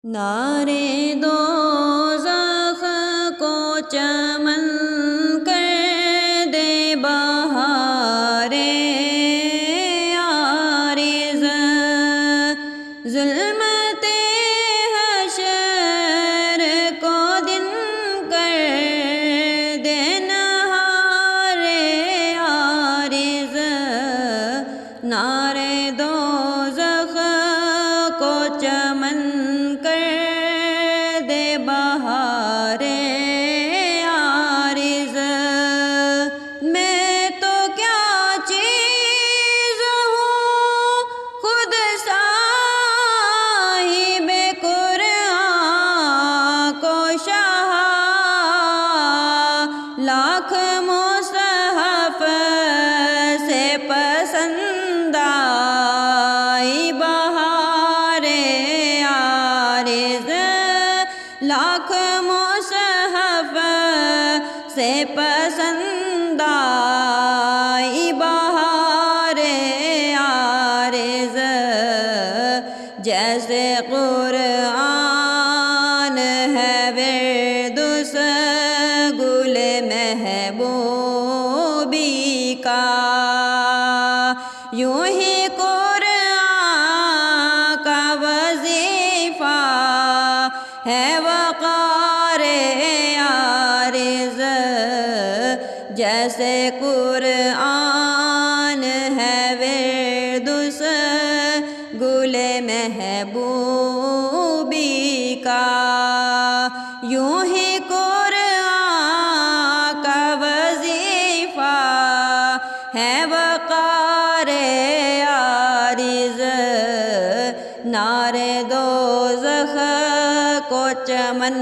نعرے دوزخ کو چمن کر دے بہارے عارض، ظلمت حشر کو دن کر دے نہار عارض، نعرے دوزخ کو چمن کر دے بہار عارض۔ میں تو کیا چیز ہوں خود صاحب قرآن کو شاہ، لاکھ مصحف سے پسند آئی بہار عارض، لاکھ مصحف سے پسند آئی بہار عارض، جیسے قرآن ہے ورد اس گل محبوبی کا، یوں ہی قرآن کا وظیفہ ہے وقار عارض، جیسے قرآن ہے ورد اس گل محبوبی کا، یوں ہی قرآن کا وظیفہ ہے وقار عارض، نعرے دوزخ کو چمن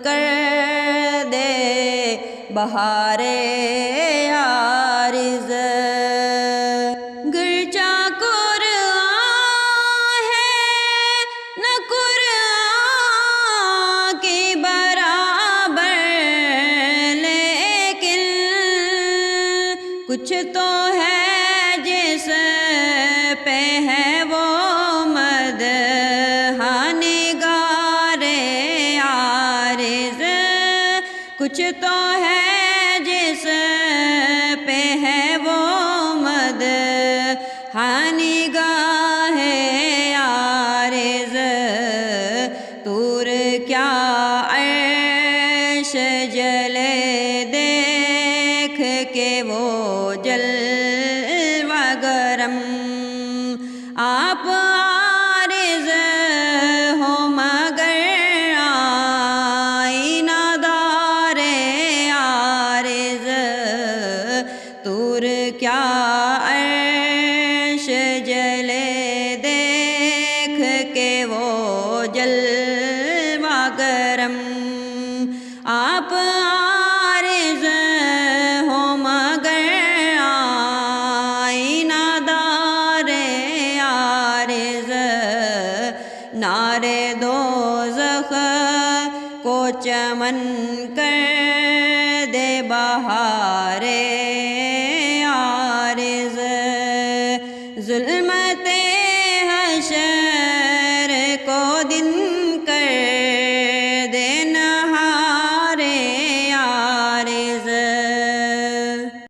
کر دے بہار عارض۔ گرچہ قرآن ہے نہ قرآن کی برابر، لیکن کچھ تو ہے جس پہ ہے وہ مدح نگار عارض، کچھ تو ہے جس پہ ہے وہ مدح نگار عارض، طور کیا عرش جلے دیکھ کے وہ جلوہ گرم، آپ عارض ہو مگر آئینہ دار عارض، طور کیا عرش جلے دیکھ کے وہ جلوہ گرم، آپ عارض ہو مگر آئینہ دار عارض، نعرے دوزخ کو چمن کر دے بہار عارض، ظلم